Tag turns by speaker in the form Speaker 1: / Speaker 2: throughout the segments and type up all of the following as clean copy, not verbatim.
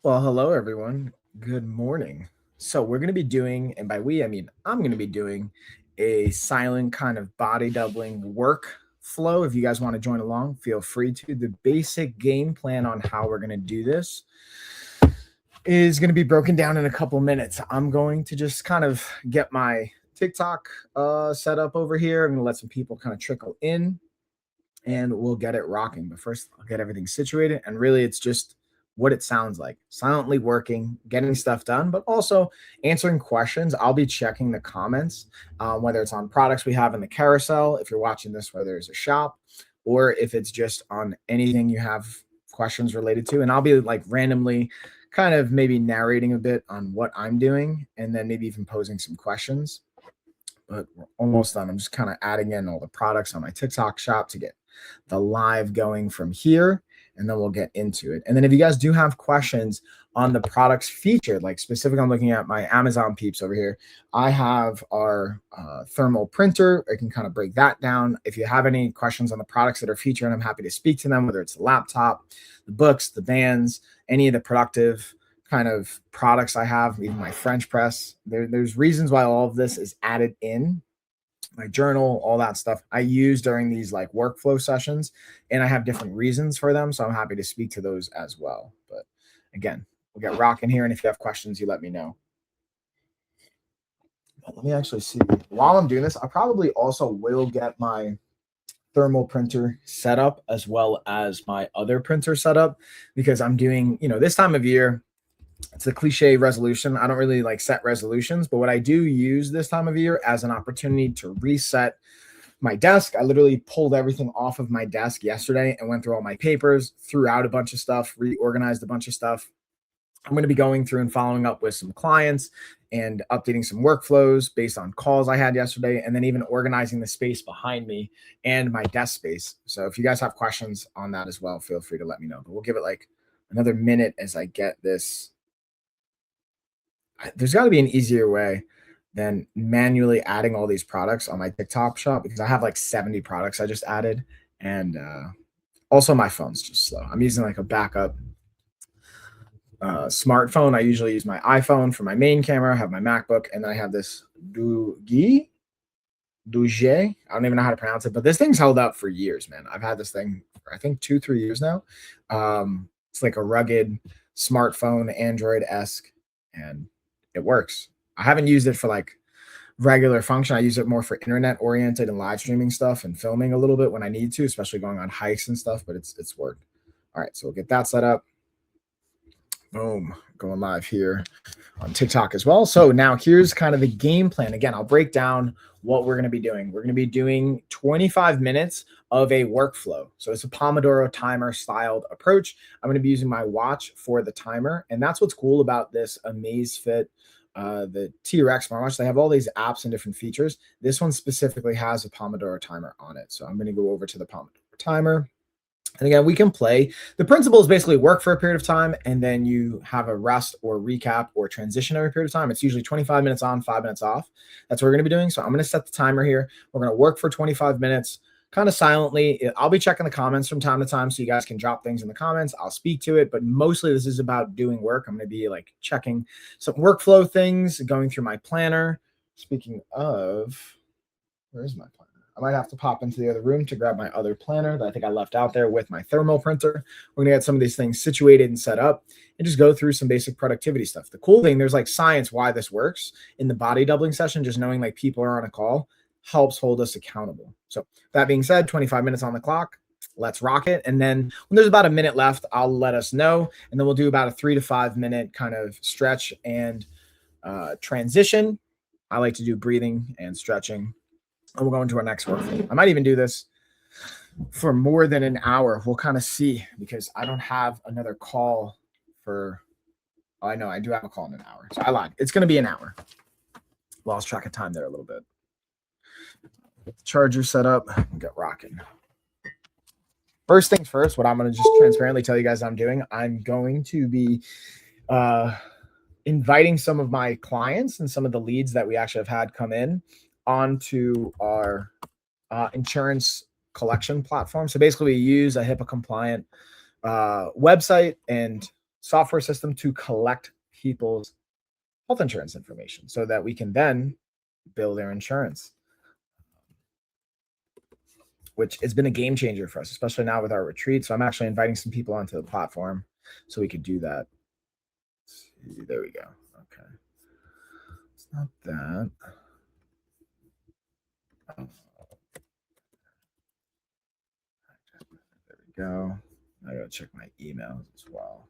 Speaker 1: Well, hello everyone. Good morning. So we're going to be doing, and by we I mean I'm going to be doing a silent kind of body doubling work flow. If you guys want to join along, feel free to. The basic game plan on how we're going to do this is going to be broken down in a couple minutes. I'm going to just kind of get my TikTok set up over here. I'm going to let some people kind of trickle in and we'll get it rocking. But first, I'll get everything situated. And really, it's just what it sounds like silently working, getting stuff done, but also answering questions. I'll be checking the comments, whether it's on products we have in the carousel, if you're watching this, whether it's a shop, or if it's just on anything you have questions related to. And I'll be like randomly kind of maybe narrating a bit on what I'm doing and then maybe even posing some questions. But we're almost done. I'm just kind of adding in all the products on my TikTok shop to get the live going from here, and then we'll get into it. And then if you guys do have questions on the products featured, like specific, I'm looking at my Amazon peeps over here. I have our thermal printer. I can kind of break that down. If you have any questions on the products that are featured, I'm happy to speak to them, whether it's the laptop, the books, the bands, any of the productive kind of products I have, even my French press. There's reasons why all of this is added in my journal, all that stuff I use during these like workflow sessions, and I have different reasons for them. So I'm happy to speak to those as well. But again, we'll get rocking here. And if you have questions, you let me know. But let me actually see. While I'm doing this, I probably also will get my thermal printer set up as well as my other printer set up because I'm doing, this time of year, it's a cliche resolution. I don't really like set resolutions, but what I do use this time of year as an opportunity to reset my desk. I literally pulled everything off of my desk yesterday and went through all my papers, threw out a bunch of stuff, reorganized a bunch of stuff. I'm going to be going through and following up with some clients and updating some workflows based on calls I had yesterday, and then even organizing the space behind me and my desk space. So if you guys have questions on that as well, feel free to let me know. But we'll give it like another minute as I get this. There's got to be an easier way than manually adding all these products on my TikTok shop because I have like 70 products I just added. And also, my phone's just slow. I'm using like a backup smartphone. I usually use my iPhone for my main camera. I have my MacBook, and then I have this Douge. I don't even know how to pronounce it, but this thing's held up for years, man. I've had this thing for I think 2, 3 years now. It's like a rugged smartphone, Android esque, and it works. I haven't used it for like regular function. I use it more for internet oriented and live streaming stuff and filming a little bit when I need to, especially going on hikes and stuff. But it's worked. All right, so we'll get that set up. Boom, going live here on TikTok as well. So now here's kind of the game plan. Again, I'll break down what we're going to be doing. We're going to be doing 25 minutes of a workflow. So it's a Pomodoro timer styled approach. I'm going to be using my watch for the timer. And that's what's cool about this Amazfit, the T-Rex smartwatch. They have all these apps and different features. This one specifically has a Pomodoro timer on it. So I'm going to go over to the Pomodoro timer. And again, we can play. The principle is basically work for a period of time, and then you have a rest or recap or transition every period of time. It's usually 25 minutes on, 5 minutes off. That's what we're going to be doing. So I'm going to set the timer here. We're going to work for 25 minutes, kind of silently. I'll be checking the comments from time to time, so you guys can drop things in the comments. I'll speak to it, but mostly this is about doing work. I'm going to be like checking some workflow things, going through my planner. Speaking of, where's my planner? I might have to pop into the other room to grab my other planner that I think I left out there with my thermal printer. We're going to get some of these things situated and set up and just go through some basic productivity stuff. The cool thing, there's like science why this works in the body doubling session. Just knowing like people are on a call helps hold us accountable. So that being said, 25 minutes on the clock. Let's rock it. And then when there's about a minute left, I'll let us know. And then we'll do about a 3 to 5 minute kind of stretch and transition. I like to do breathing and stretching. And we'll go into our next workflow. I might even do this for more than an hour. We'll kind of see because I don't have another call for. Oh, I know I do have a call in an hour. So I lied. It's going to be an hour. Lost track of time there a little bit. Get the charger set up and get rocking. First things first, what I'm going to just transparently tell you guys I'm doing, I'm going to be inviting some of my clients and some of the leads that we actually have had come in onto our insurance collection platform. So basically we use a HIPAA compliant website and software system to collect people's health insurance information so that we can then bill their insurance, which has been a game changer for us, especially now with our retreat. So I'm actually inviting some people onto the platform so we could do that. There we go. Okay. It's not that. Oh. There we go. I gotta check my emails as well.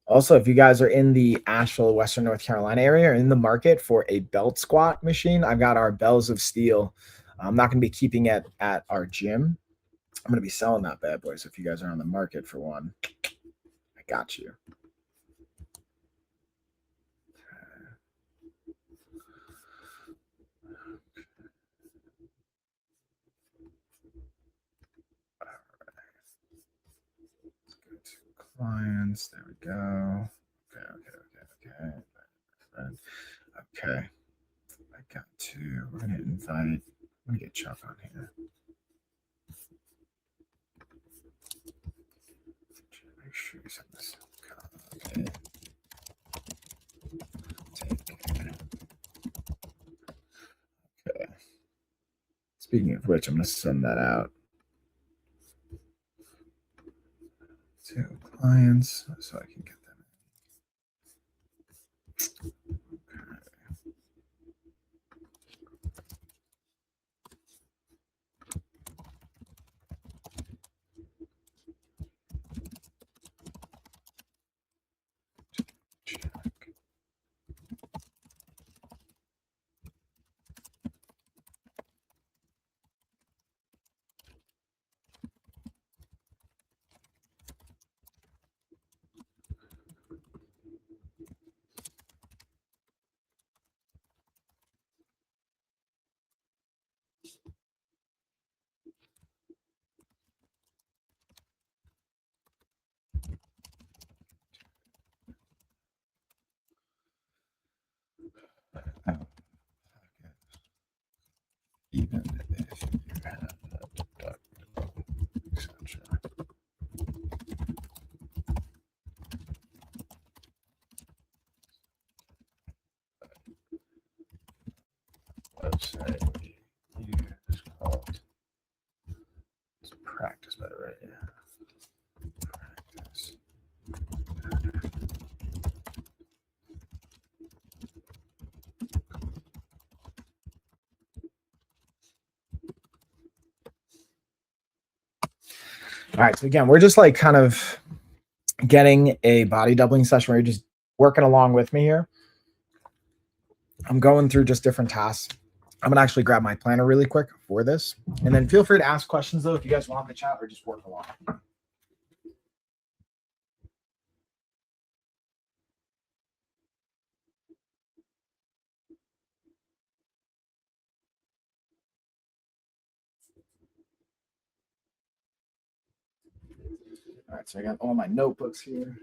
Speaker 1: Also, if you guys are in the Asheville, Western North Carolina area, or in the market for a belt squat machine, I've got our Bells of Steel. I'm not going to be keeping it at our gym. I'm going to be selling that bad boy. So if you guys are on the market for one, I got you. Let's go to clients. There we go. Okay. I got to. We're gonna invite. Let me get Chuck on here. Make sure you send this. Okay. Okay. Speaking of which, I'm gonna send that out to clients so I can get them. Even if you had a deductible, etc. Website we use called practice better, right? Yeah. Practice. All right. So again, we're just like kind of getting a body doubling session where you're just working along with me here. I'm going through just different tasks. I'm gonna actually grab my planner really quick for this, and then feel free to ask questions though if you guys want to chat or just work along. All right, so I got all my notebooks here.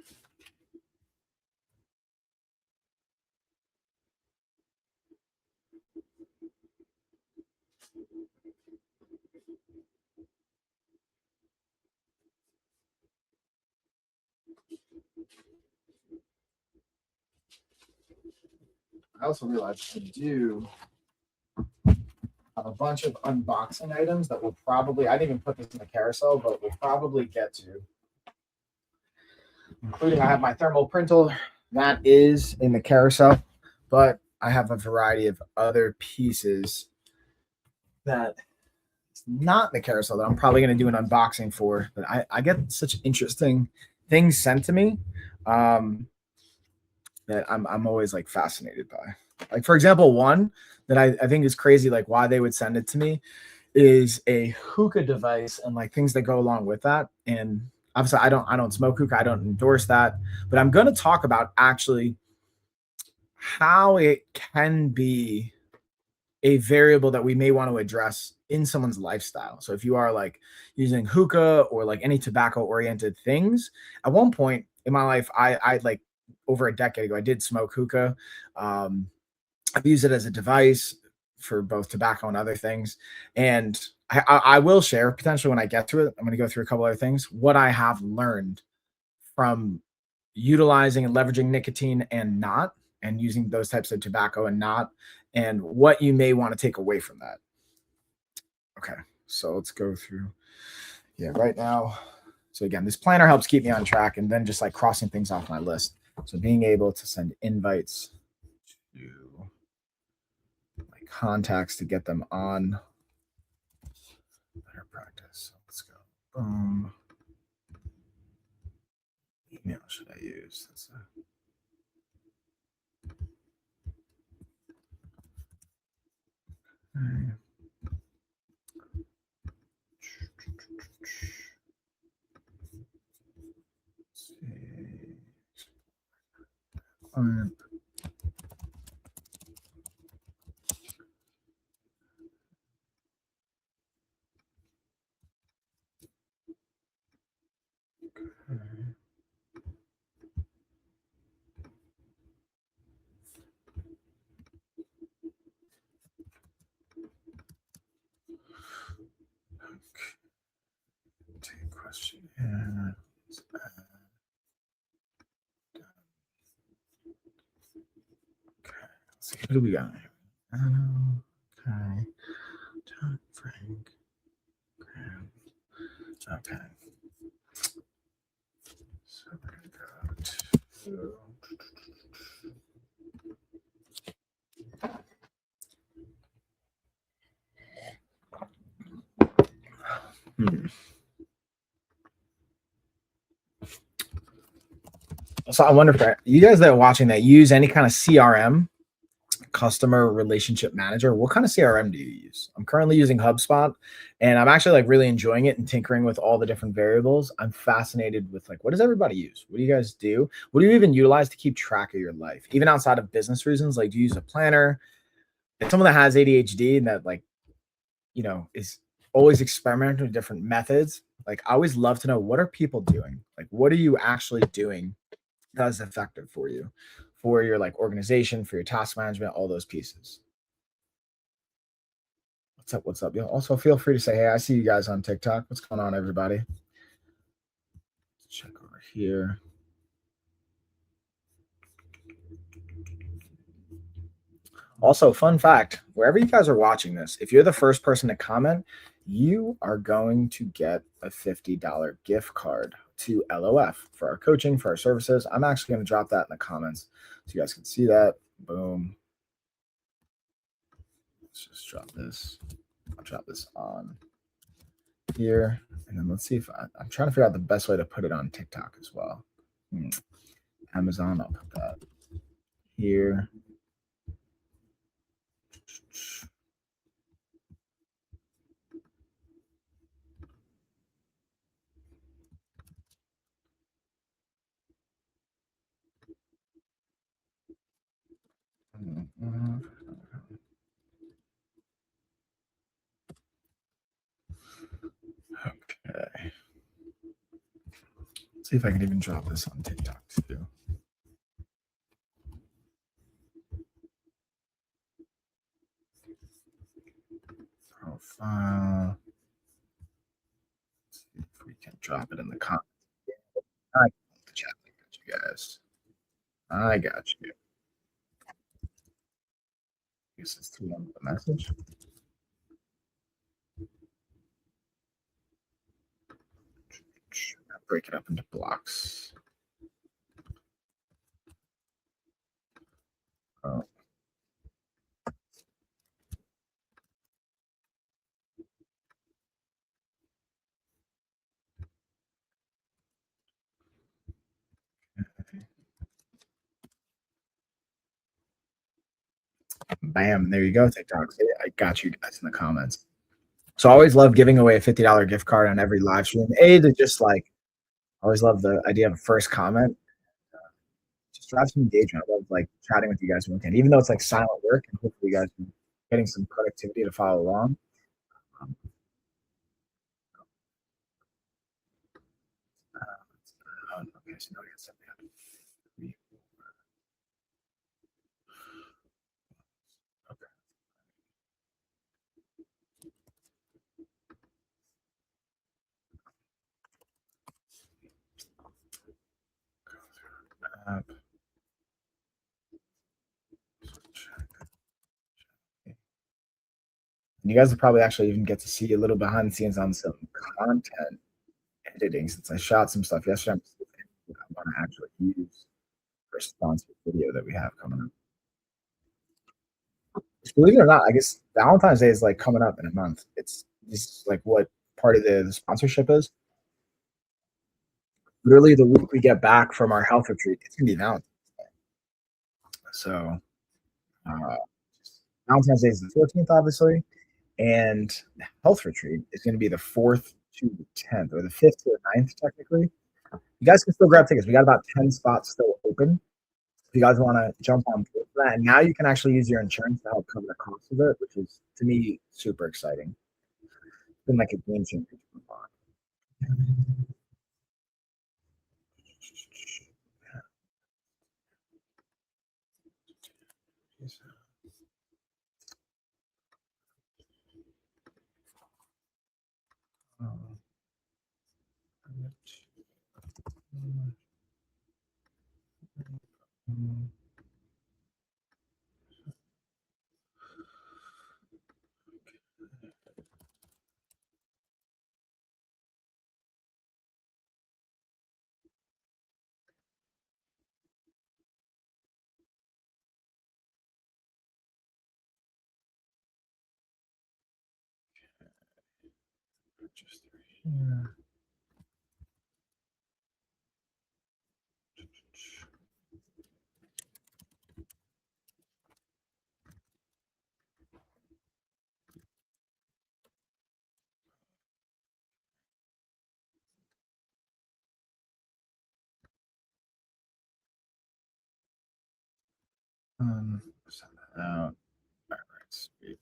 Speaker 1: I also realized I do have a bunch of unboxing items that we'll probably, I didn't even put this in the carousel, but we'll probably get to. Including I have my thermal printer that is in the carousel, but I have a variety of other pieces that it's not in the carousel that I'm probably going to do an unboxing for. But I get such interesting things sent to me that I'm always like fascinated by. Like for example, one that I think is crazy, like why they would send it to me is a hookah device and like things that go along with that. And obviously I don't smoke hookah, I don't endorse that, but I'm going to talk about actually how it can be a variable that we may want to address in someone's lifestyle. So if you are like using hookah or like any tobacco oriented things, at one point in my life, I like over a decade ago, I did smoke hookah. I've used it as a device for both tobacco and other things. And I will share potentially when I get to it. I'm going to go through a couple other things. What I have learned from utilizing and leveraging nicotine and not, and using those types of tobacco and not, and what you may want to take away from that. Okay, so let's go through. Yeah, right now. So again, this planner helps keep me on track, and then just like crossing things off my list. So being able to send invites to my contacts to get them on. Better practice. So let's go. Boom. Email should I use? That's okay. Client. Okay. Take question. Yeah. Okay. Let's see. Who do we got? Okay. John Frank. Okay. So we're gonna go to. So I wonder if you guys that are watching that use any kind of CRM, customer relationship manager, what kind of CRM do you use? I'm currently using HubSpot, and I'm actually like really enjoying it and tinkering with all the different variables. I'm fascinated with like, what does everybody use? What do you guys do? What do you even utilize to keep track of your life, even outside of business reasons? Like, do you use a planner? If someone that has ADHD and that like, is always experimenting with different methods, like I always love to know, what are people doing? Like, what are you actually doing that is effective for you, for your like organization, for your task management, all those pieces. What's up? What's up? Yo, also feel free to say, hey, I see you guys on TikTok. What's going on, everybody? Let's check over here. Also, fun fact, wherever you guys are watching this, if you're the first person to comment, you are going to get a $50 gift card to LOF for our coaching, for our services. I'm actually going to drop that in the comments so you guys can see that. Boom. Let's just drop this. I'll drop this on here. And then let's see if I'm trying to figure out the best way to put it on TikTok as well. Amazon, I'll put that here. Okay. Let's see if I can even drop this on TikTok too. Profile. Let's see if we can drop it in the comments. I got the chat. I got you guys. I got you. Use this to the message. Break it up into blocks. Oh. Bam, there you go, TikTok. See, I got you guys in the comments. So I always love giving away a $50 gift card on every live stream. To just like, I always love the idea of a first comment. Just drive some engagement. I love like chatting with you guys when we can, even though it's like silent work, and hopefully you guys are getting some productivity to follow along. Um, okay, so now we got something. Okay. And you guys will probably actually even get to see a little behind the scenes on some content editing since I shot some stuff yesterday. I want to actually use for a sponsored video that we have coming up. Believe it or not, I guess Valentine's Day is like coming up in a month. It's this is like what part of the sponsorship is. Literally the week we get back from our health retreat, it's gonna be Valentine's Day. So uh, Valentine's Day is the 14th, obviously, and the health retreat is going to be the 4th to the 10th, or the 5th to the 9th, technically. You guys can still grab tickets. We got about 10 spots still open. If you guys want to jump on board for that, and now you can actually use your insurance to help cover the cost of it, which is to me super exciting. It's been like a game changer. Yeah. Send that out. All right, sweet.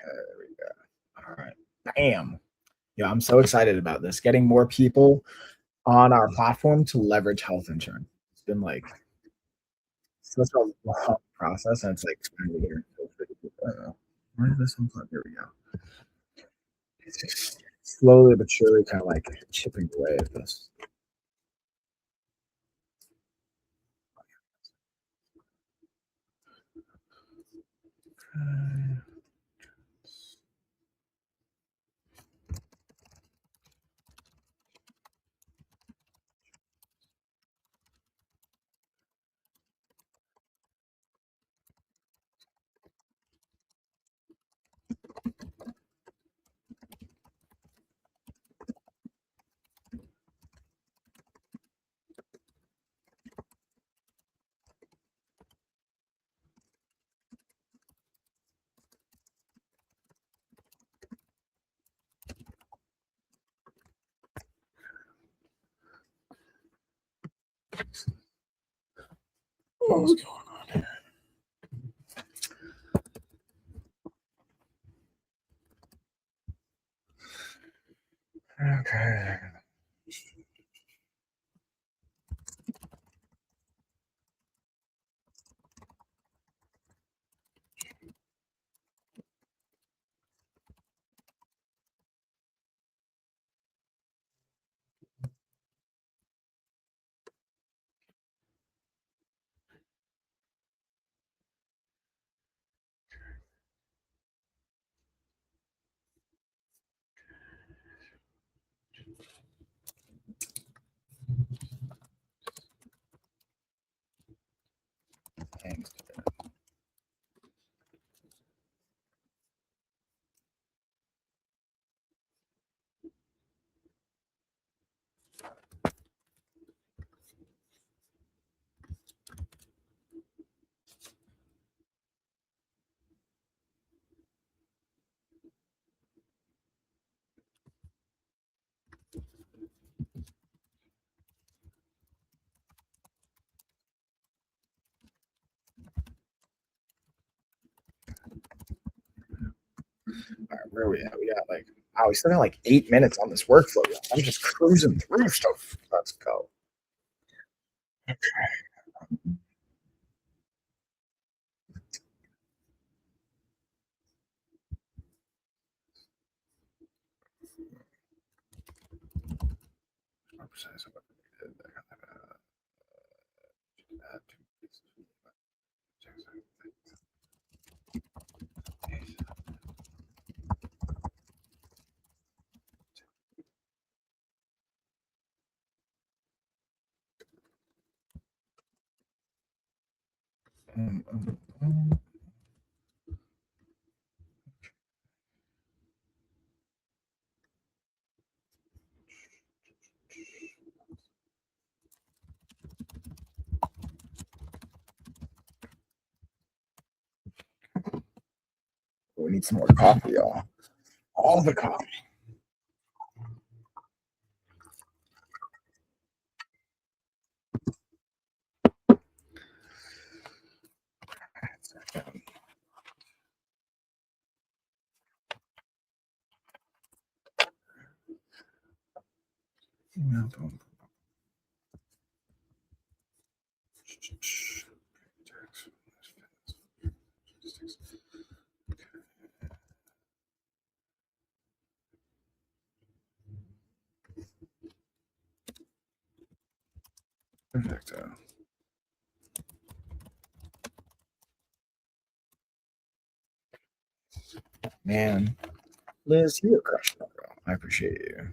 Speaker 1: Okay, there we go. All right. Bam. Yeah, I'm so excited about this. Getting more people on our platform to leverage health insurance. It's been like such a long process, and it's like finally here. I don't know. Where did this one go? Here we go. It's just slowly but surely kind of like chipping away at this. What's going on here? Okay. All right, where are we at? We got like, wow, we still got like 8 minutes on this workflow. I'm just cruising through stuff. Let's go. We need some more coffee, y'all. All the coffee. Perfecto. Man, Liz, you're crushing it, bro. I appreciate you.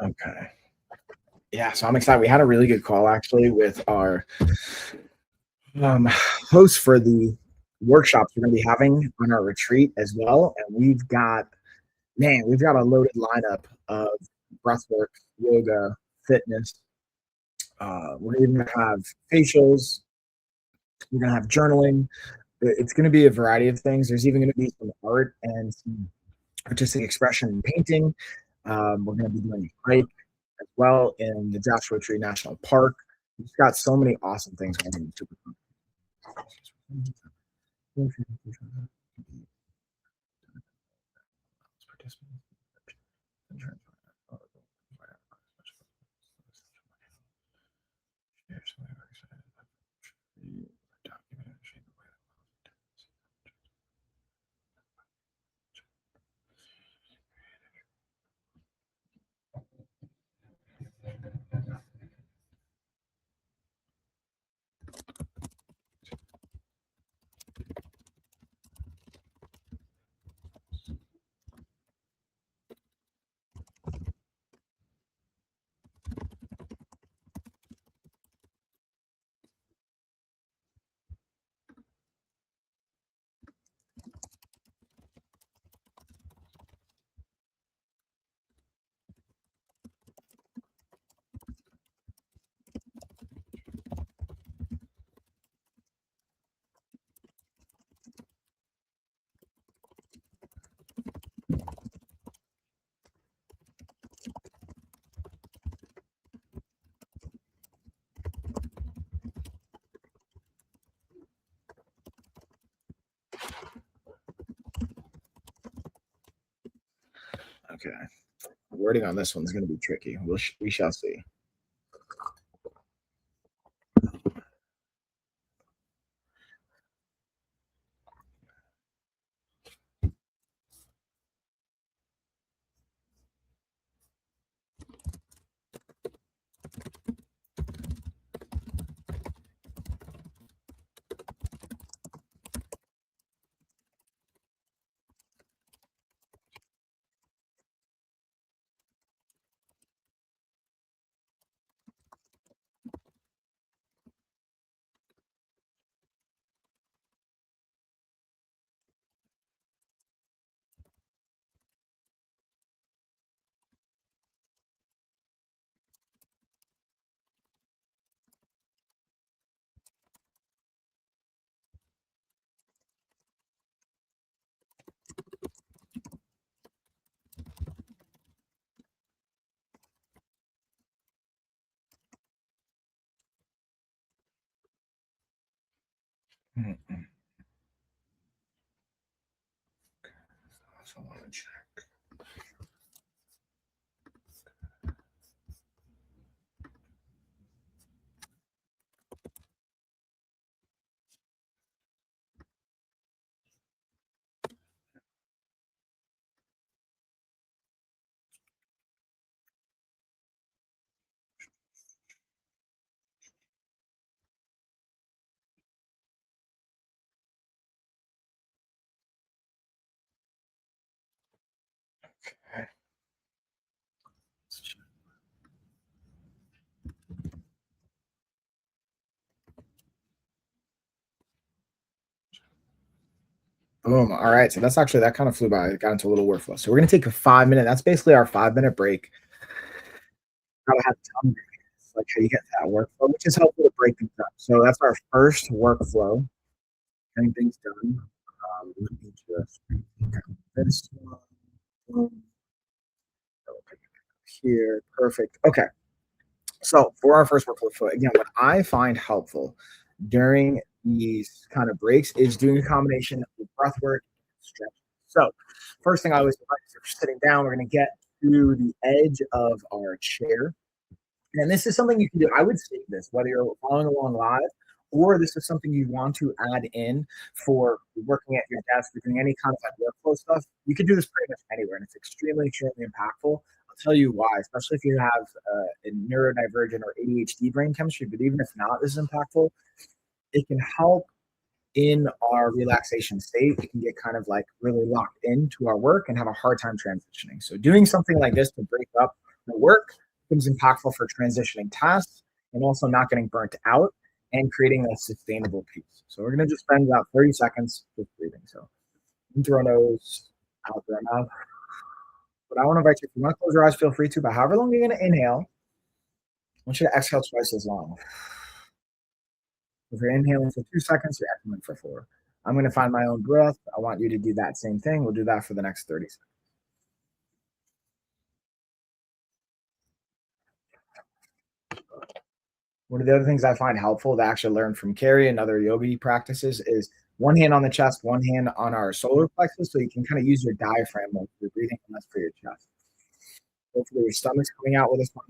Speaker 1: Okay. Yeah, so I'm excited. We had a really good call actually with our um, host for the workshops we're going to be having on our retreat as well. And we've got a loaded lineup of breathwork, yoga, fitness. We're even going to have facials. We're going to have journaling. It's going to be a variety of things. There's even going to be some art and some artistic expression and painting. We're going to be doing a hike as well in the Joshua Tree National Park. We've got so many awesome things going on. Super fun. Okay. Wording on this one's going to be tricky. We shall see. Mm-mm. So I want to check. Okay. Boom. All right. So that kind of flew by. It got into a little workflow. So we're going to take a 5 minute. That's basically our 5 minute break. Gotta have time. Like how you get that workflow, which is helpful to break things up. So that's our first workflow. Getting things done. Let me just this one here. Perfect. Okay. So for our first workflow, again, what I find helpful during these kind of breaks is doing a combination of breath work and stretching. So first thing I always do is if you're sitting down, we're going to get to the edge of our chair. And this is something you can do. I would save this, whether you're following along live or this is something you want to add in for working at your desk or doing any kind of like workflow stuff. You can do this pretty much anywhere, and it's extremely, extremely impactful. I'll tell you why, especially if you have a neurodivergent or ADHD brain chemistry. But even if not, this is impactful. It can help in our relaxation state. We can get kind of like really locked into our work and have a hard time transitioning. So doing something like this to break up the work becomes impactful for transitioning tasks and also not getting burnt out and creating a sustainable piece. So we're going to just spend about 30 seconds just breathing. So in through our nose, out through our mouth. But I want to invite you, if you want to close your eyes, feel free to, but however long you're going to inhale, I want you to exhale twice as long. If you're inhaling for 2 seconds, you're exhaling for four. I'm going to find my own breath. I want you to do that same thing. We'll do that for the next 30 seconds. One of the other things I find helpful to actually learn from Carrie and other yogi practices is one hand on the chest, one hand on our solar plexus, so you can kind of use your diaphragm more for your breathing and less for your chest. Hopefully your stomach's coming out with this one.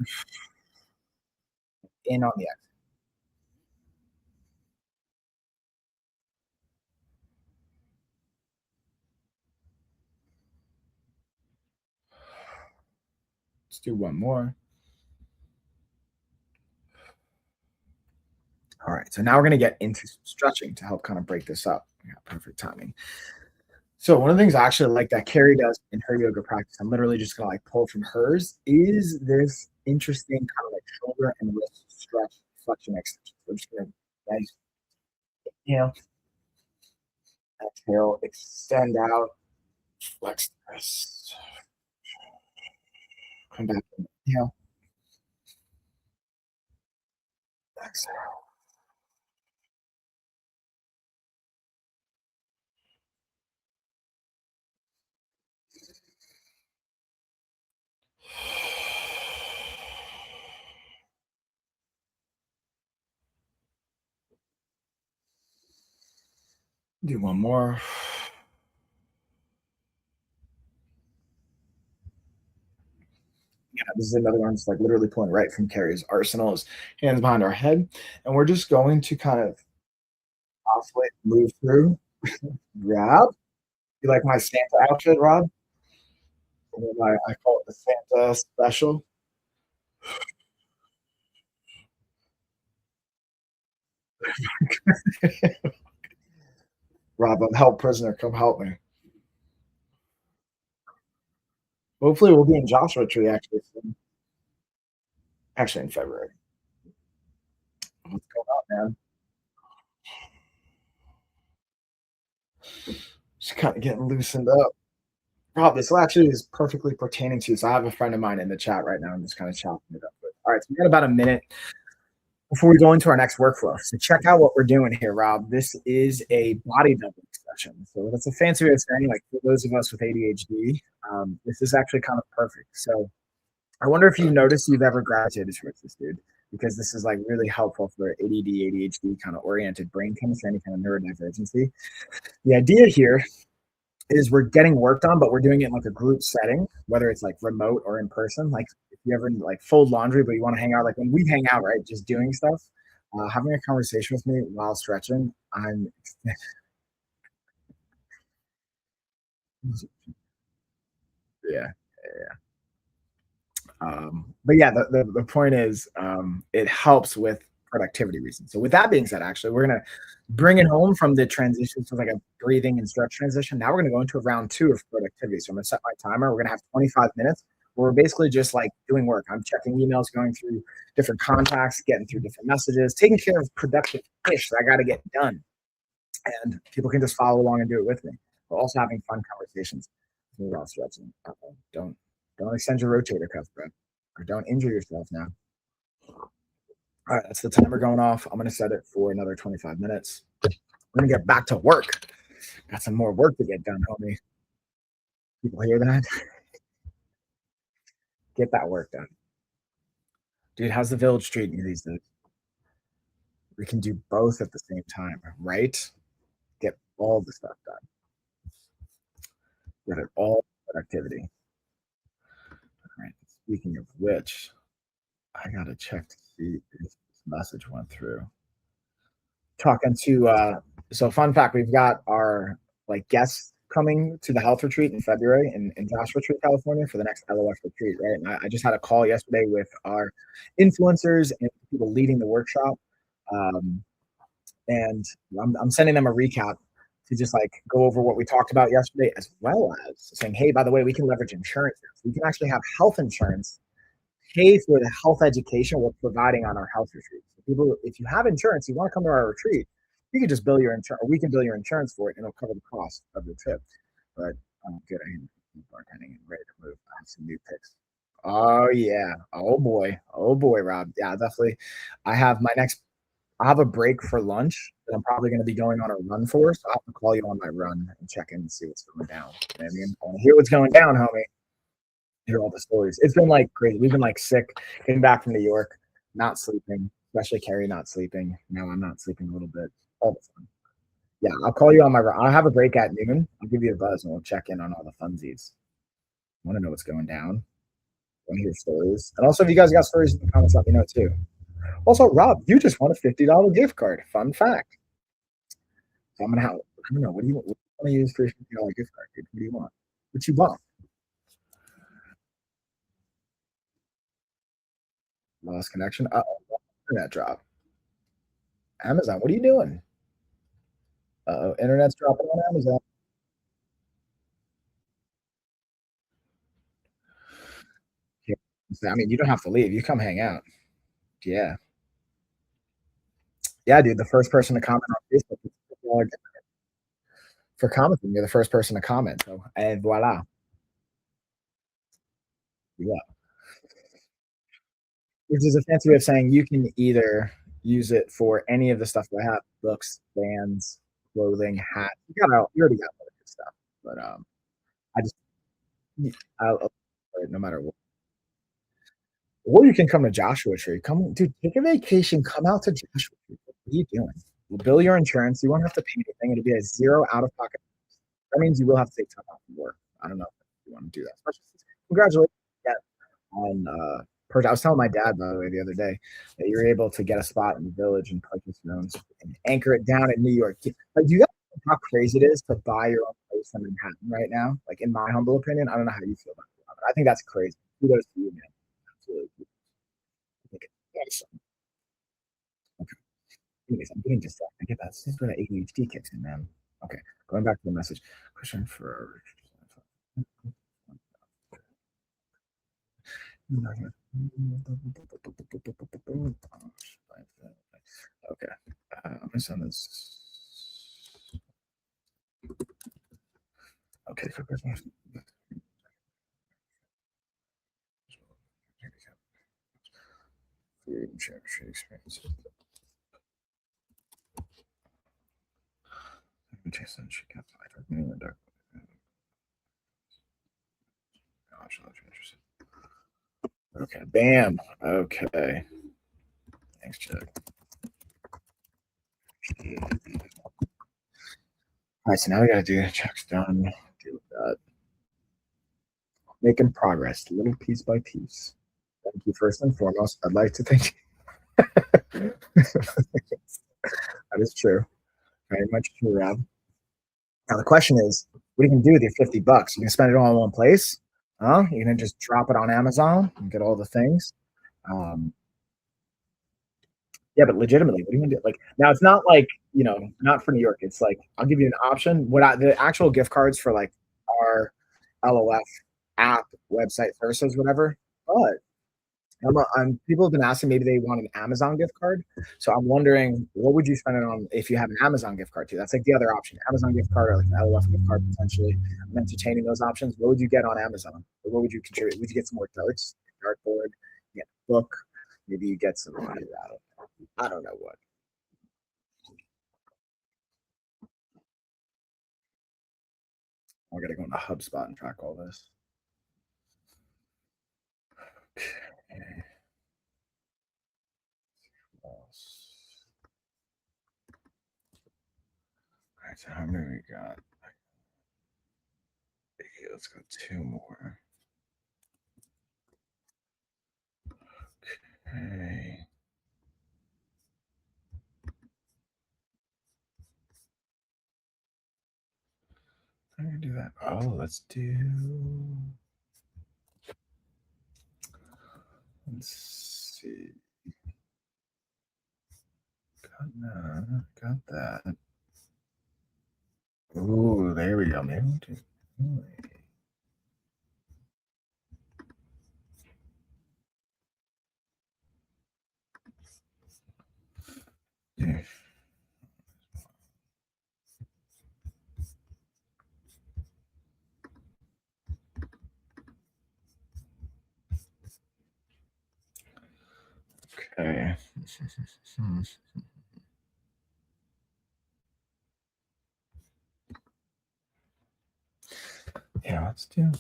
Speaker 1: In on the exhale. Let's do one more. All right, so now we're going to get into some stretching to help kind of break this up. Yeah, perfect timing. So one of the things I actually like that Carrie does in her yoga practice, I'm literally just gonna like pull from hers, is this interesting kind of like shoulder and wrist stretch, flexion extension. So I'm just gonna nice inhale, exhale, extend out, flex the wrist, come back in, inhale, exhale. Do one more. Yeah, this is another one. It's like literally pulling right from Carrie's arsenal. Is hands behind our head, and we're just going to kind of oscillate, move through, grab. You like my Santa outfit, Rob? I call it the Santa special. Rob, I'm held prisoner. Come help me. Hopefully, we'll be in Joshua Tree actually soon. Actually, in February. What's going on, man? Just kind of getting loosened up. Rob, this actually is perfectly pertaining to you. So I have a friend of mine in the chat right now. I'm just kind of chopping it up with. All right, so we got about a minute before we go into our next workflow. So check out what we're doing here, Rob. This is a body doubling session. So that's a fancy way of saying, like, for those of us with ADHD, this is actually kind of perfect. So I wonder if you've noticed you've ever gravitated towards this, dude, because this is like really helpful for ADD, ADHD kind of oriented brain chemistry, any kind of neurodivergency. The idea here is we're getting work done, but we're doing it in like a group setting, whether it's like remote or in person. Like if you ever like fold laundry, but you want to hang out, like when we hang out, right, just doing stuff, having a conversation with me while stretching, I'm yeah. But yeah, the point is it helps with productivity reasons. So with that being said, actually, we're gonna bring it home from the transition to like a breathing and stretch transition. Now we're gonna go into round two of productivity. So I'm gonna set my timer. We're gonna have 25 minutes where we're basically just like doing work. I'm checking emails, going through different contacts, getting through different messages, taking care of productive ish that I gotta get done. And people can just follow along and do it with me. We're also having fun conversations while stretching. Don't extend your rotator cuff, bro, or don't injure yourself now. All right, that's the timer going off. I'm going to set it for another 25 minutes. We're going to get back to work. Got some more work to get done, homie. People hear that? Get that work done. Dude, how's the village treating you these days? We can do both at the same time, right? Get all the stuff done. Get it all productivity. All right. Speaking of which, I got to check to see if this message went through. Talking to so fun fact, we've got our like guests coming to the health retreat in February in Joshua Tree, California for the next LOF retreat, right? And I just had a call yesterday with our influencers and people leading the workshop. Um, and I'm sending them a recap to just like go over what we talked about yesterday, as well as saying, hey, by the way, we can leverage insurance now. So we can actually have health insurance pay for the health education we're providing on our health retreats. So people, if you have insurance, you want to come to our retreat, you can just bill your insurance, or we can bill your insurance for it, and it'll cover the cost of your trip. But I'm good. I am bartending and ready to move. I have some new picks. Oh yeah. Oh boy. Oh boy, Rob. Yeah, definitely. I have my next. I have a break for lunch that I'm probably going to be going on a run for. So I'll have to call you on my run and check in and see what's going down. You know what I mean, I want to hear what's going down, homie. Hear all the stories. It's been like crazy. We've been like sick, getting back from New York, not sleeping, especially Carrie not sleeping. Now I'm not sleeping a little bit. All the fun. Yeah, I'll call you on my run. I'll have a break at noon. I'll give you a buzz and we'll check in on all the funsies. I want to know what's going down. I want to hear stories. And also, if you guys got stories in the comments, let me know too. Also, Rob, you just won a $50 gift card. Fun fact. So I'm gonna have. I don't know. What do you want to use for a $50 gift card, dude? What do you want? What you want? Lost connection. Internet drop. Amazon. What are you doing? Internet's dropping on Amazon. Yeah. I mean, you don't have to leave. You come hang out. Yeah. Yeah, dude. The first person to comment on Facebook for commenting, you're the first person to comment. So, and voila. Yeah. Which is a fancy way of saying you can either use it for any of the stuff that I have: books, bands, clothing, hats. You already got all the good stuff. But I just, I'll no matter what. Or you can come to Joshua Tree. Come, dude, take a vacation. Come out to Joshua Tree. What are you doing? We'll bill your insurance. You won't have to pay anything. It'll be a zero out of pocket. That means you will have to take time off from work. I don't know if you want to do that. Congratulations on I was telling my dad, by the way, the other day that you're able to get a spot in the village and purchase your own and anchor it down in New York. Like, do you guys know how crazy it is to buy your own place in Manhattan right now? Like, in my humble opinion, I don't know how you feel about it, but I think that's crazy. Kudos to you, man. Absolutely. Okay. Okay. Anyways, I'm getting distracted. I get that. This is where the ADHD kicks in, man. Okay. Going back to the message. Question for. Okay. I'm gonna send this. Okay, for Christmas. Food and sharing experience. Jason, she kept me in the dark. Gosh, I'm interested. Okay, bam. Okay. Thanks, Chuck. All right, so now we gotta do Chuck's done. Deal with that. Making progress, little piece by piece. Thank you first and foremost. I'd like to thank you. That is true. Very much true, Rob. Now the question is, what are you gonna do with your $50? You can spend it all in one place? Huh? You're gonna just drop it on Amazon and get all the things? Um, yeah, but legitimately, what are you gonna do? Like, now it's not like, not for New York. It's like, I'll give you an option. The actual gift cards for like our LOF app, website, services, whatever. But people have been asking, maybe they want an Amazon gift card. So I'm wondering, what would you spend it on if you have an Amazon gift card too? That's like the other option: Amazon gift card or like an LOF gift card potentially. I'm entertaining those options. What would you get on Amazon? Or what would you contribute? Would you get some more darts, dartboard, get a book? Maybe you get some. I don't know what. I gotta go into HubSpot and track all this. Okay. All right, so how many we got? Okay, let's go two more. Okay. I'm gonna do that. Oh, let's do. Let's see. Got that. Ooh, there we go. Maybe Okay. Yeah, let's do.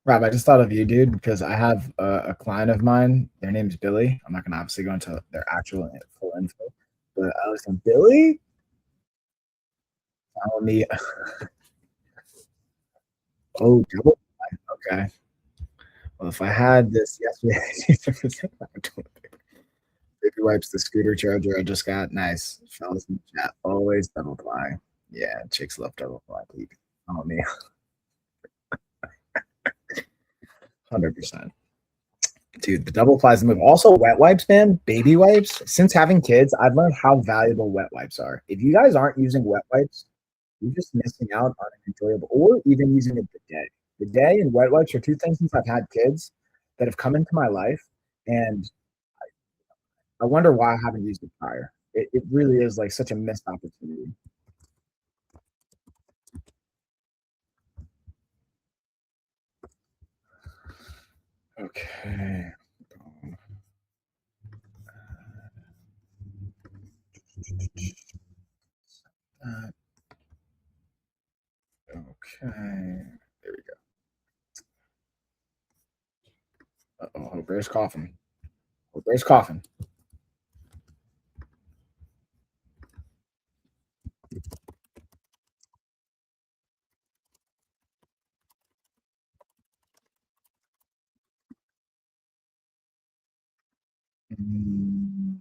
Speaker 1: Rob, I just thought of you, dude, because I have a client of mine. Their name's Billy. I'm not gonna obviously go into their actual full info, but I was like, Billy, telling me, oh, double. Okay. Well, if I had this yesterday, baby wipes the scooter charger I just got. Nice. Fellas in the chat. Always double ply. Yeah, chicks love double ply. On me. 100%. Dude, the double ply is the move. Also, wet wipes, man, baby wipes. Since having kids, I've learned how valuable wet wipes are. If you guys aren't using wet wipes, you're just missing out on an enjoyable, or even using a bidet. Bidet and wet wipes are two things since I've had kids that have come into my life, and I wonder why I haven't used it prior. It really is like such a missed opportunity. Okay. Uh, okay. There we go. Oh, Bear's coughing. Bear's coughing. Mm.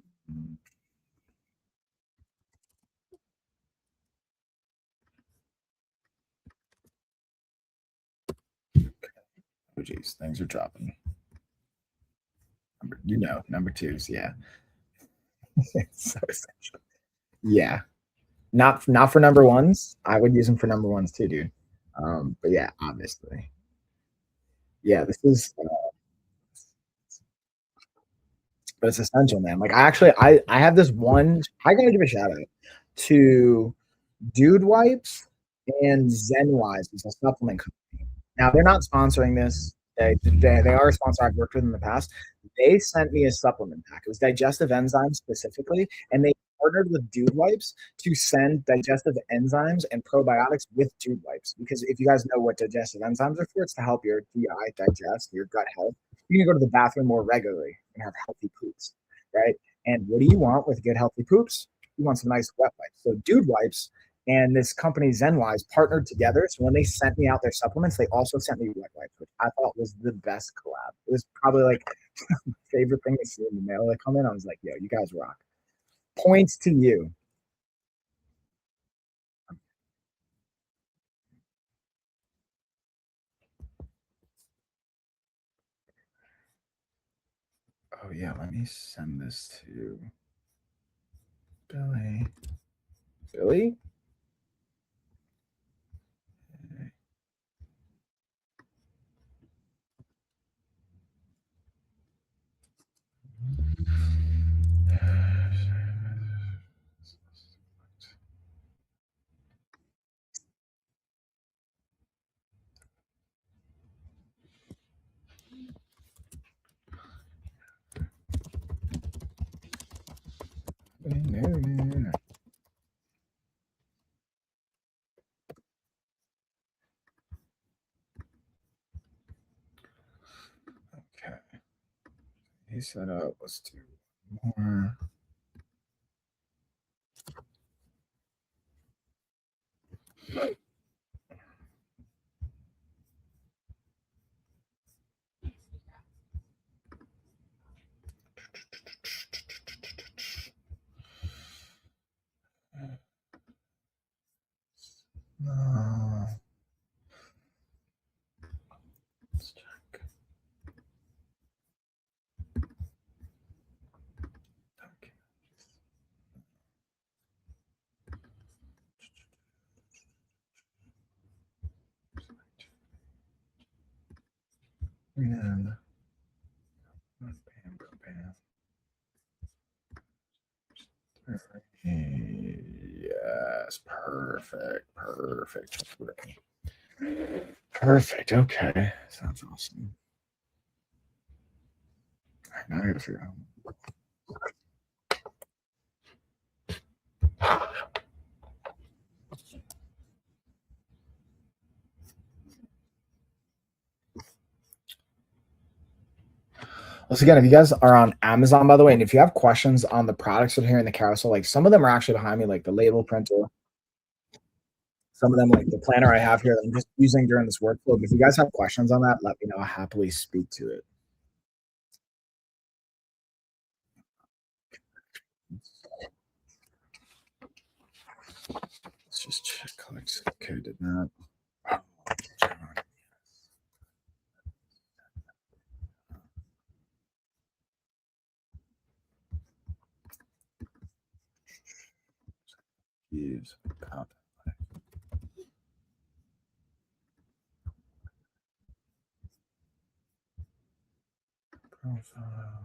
Speaker 1: Oh, geez, things are dropping. Number twos, yeah. So essential. Yeah, not for number ones. I would use them for number ones too, dude. But yeah, obviously, yeah. This is, but it's essential, man. Like I have this one. I gotta give a shout out to Dude Wipes and ZenWise, is a supplement company. Now they're not sponsoring this. They are a sponsor I've worked with in the past. They sent me a supplement pack. It was digestive enzymes specifically, and they partnered with Dude Wipes to send digestive enzymes and probiotics with Dude Wipes. Because if you guys know what digestive enzymes are for, it's to help your GI digest, your gut health. You can go to the bathroom more regularly and have healthy poops, right? And what do you want with good healthy poops? You want some nice wet wipes. So Dude Wipes and this company ZenWise partnered together. So when they sent me out their supplements, they also sent me wet wipes, which I thought was the best collab. It was probably like my favorite thing to see in the mail that come in. I was like, yo, you guys rock. Points to you. Oh yeah, let me send this to Billy. Billy? Okay. He set up. Let's do more. No. Let's check. Okay. And bam, bam. Yes, Perfect. Perfect. Okay. Sounds awesome. All right, now I gotta figure out. Once again, if you guys are on Amazon, by the way, and if you have questions on the products that are here in the carousel, like some of them are actually behind me, like the label printer. Some of them, like the planner I have here, that I'm just using during this workflow. If you guys have questions on that, let me know. I'll happily speak to it. Let's just check. Okay, did not. Use content. Profile.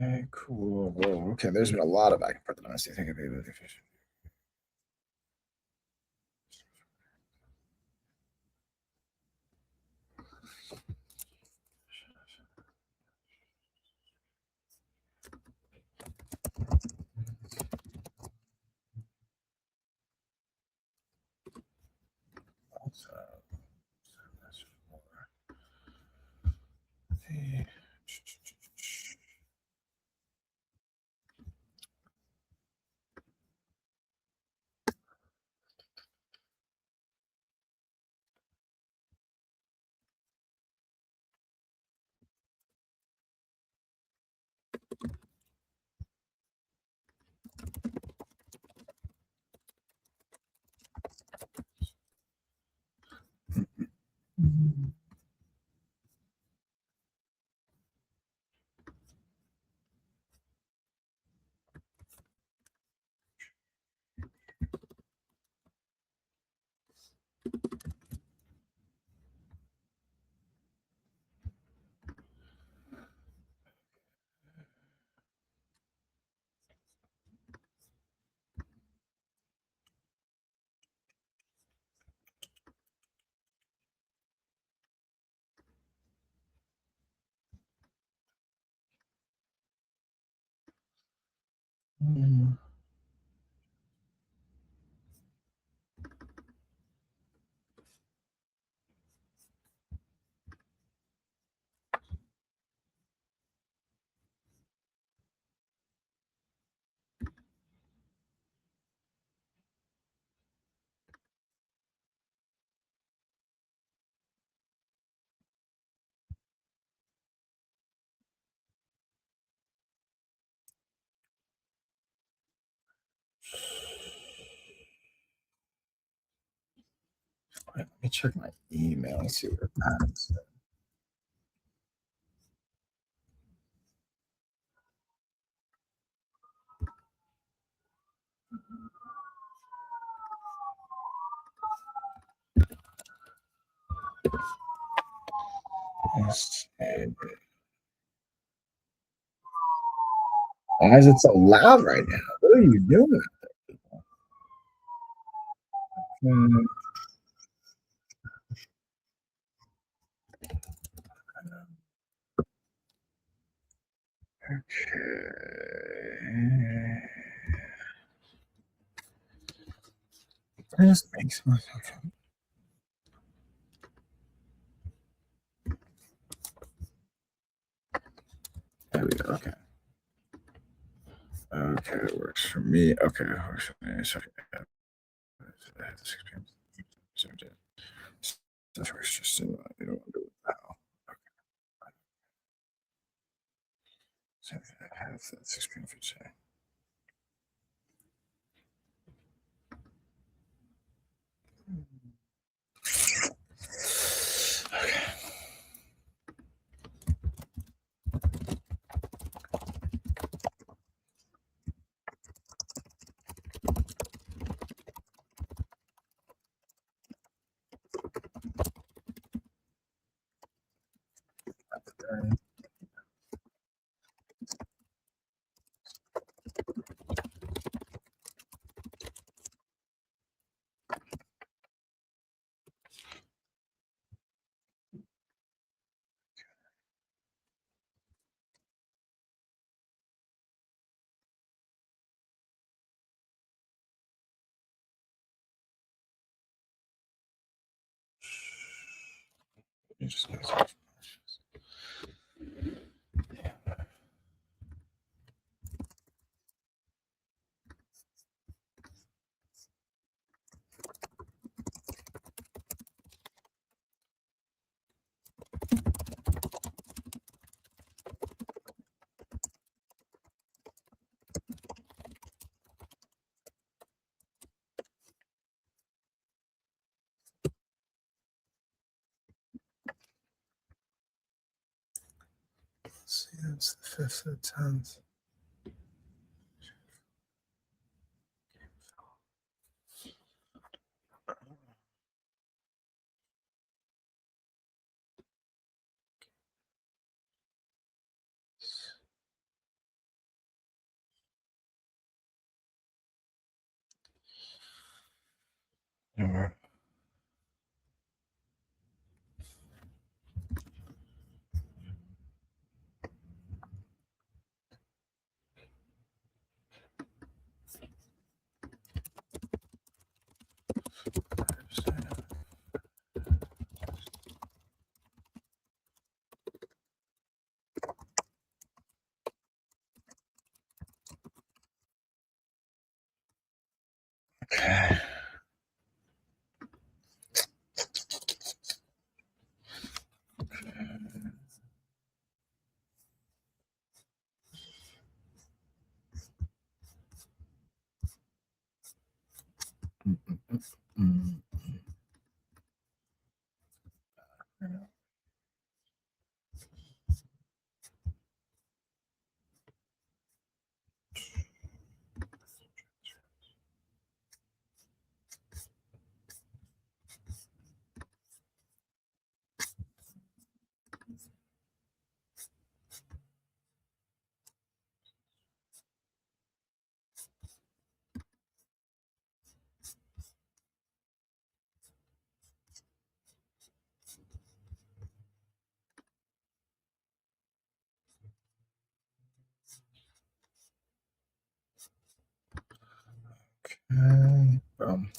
Speaker 1: Okay, cool. Whoa, okay, there's been a lot of back and forth on this. I think let me check my email and see what Adam said. Let's see. Why is it so loud right now? What are you doing? Hmm, okay. This makes myself. There we go. Okay. Okay, it works for me. Okay, it works for me. So, yeah, I have the 6 p.m. So, yeah. That works just so you don't want to do it now. So, I have that 6 p.m. for today. Okay. You just gotta switch. Let's see, that's the 5th of the 10th. Or okay. Mm, mm, mm, mm. Okay. Boom.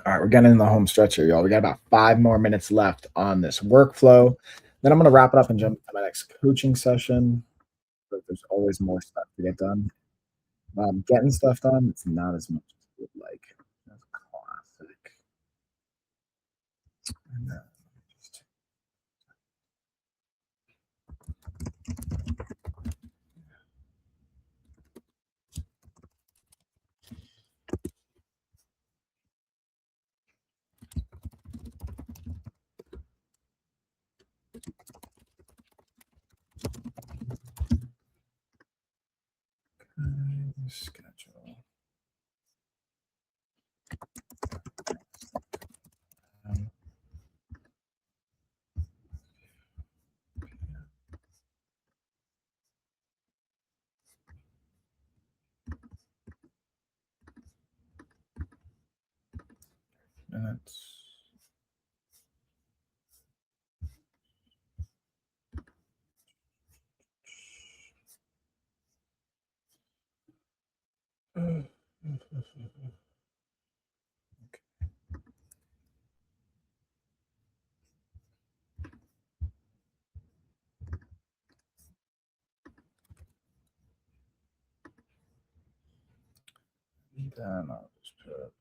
Speaker 1: All right, we're getting in the home stretch here, y'all. We got about 5 more minutes left on this workflow. Then I'm going to wrap it up and jump to my next coaching session. But there's always more stuff to get done. Getting stuff done, it's not as much as I would like. That's classic. And, just schedule. Um, Then I'll just put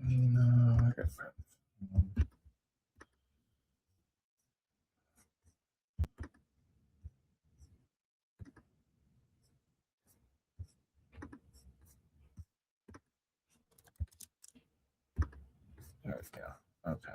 Speaker 1: no, I got there we go. Okay.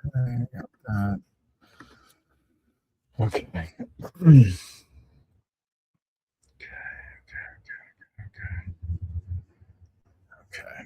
Speaker 1: Okay, got that. Okay. Okay. Okay.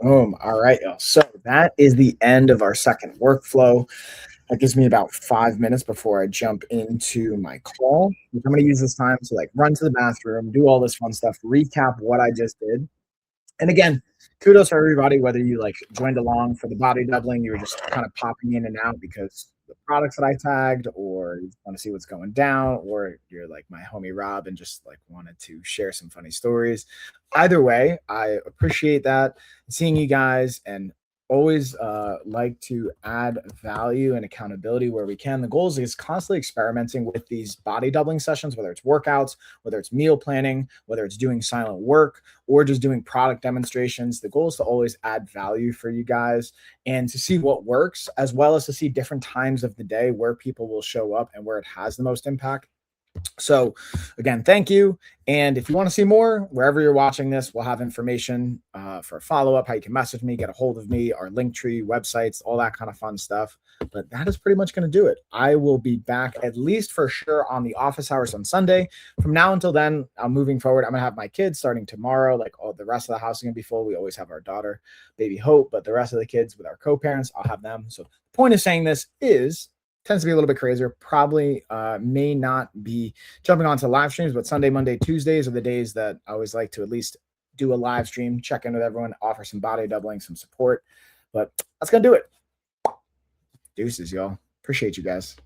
Speaker 1: Boom. All right, y'all. So that is the end of our second workflow. That gives me about 5 minutes before I jump into my call, which I'm going to use this time to like run to the bathroom, do all this fun stuff, recap what I just did. And again, kudos for everybody, whether you like joined along for the body doubling, you were just kind of popping in and out because the products that I tagged, or you want to see what's going down, or you're like my homie Rob and just like wanted to share some funny stories. Either way, I appreciate that, seeing you guys, and always like to add value and accountability where we can. The goal is constantly experimenting with these body doubling sessions, whether it's workouts, whether it's meal planning, whether it's doing silent work, or just doing product demonstrations. The goal is to always add value for you guys and to see what works, as well as to see different times of the day where people will show up and where it has the most impact. So again, thank you. And if you want to see more, wherever you're watching this, we'll have information for follow-up, how you can message me, get a hold of me, our link tree, websites, all that kind of fun stuff. But that is pretty much going to do it. I will be back at least for sure on the office hours on Sunday. From now until then, I'm moving forward. I'm going to have my kids starting tomorrow. Like all the rest of the house is going to be full. We always have our daughter, baby Hope, but the rest of the kids with our co-parents, I'll have them. So the point of saying this is tends to be a little bit crazier. Probably may not be jumping onto live streams, but Sunday, Monday, Tuesdays are the days that I always like to at least do a live stream, check in with everyone, offer some body doubling, some support. But that's going to do it. Deuces, y'all. Appreciate you guys.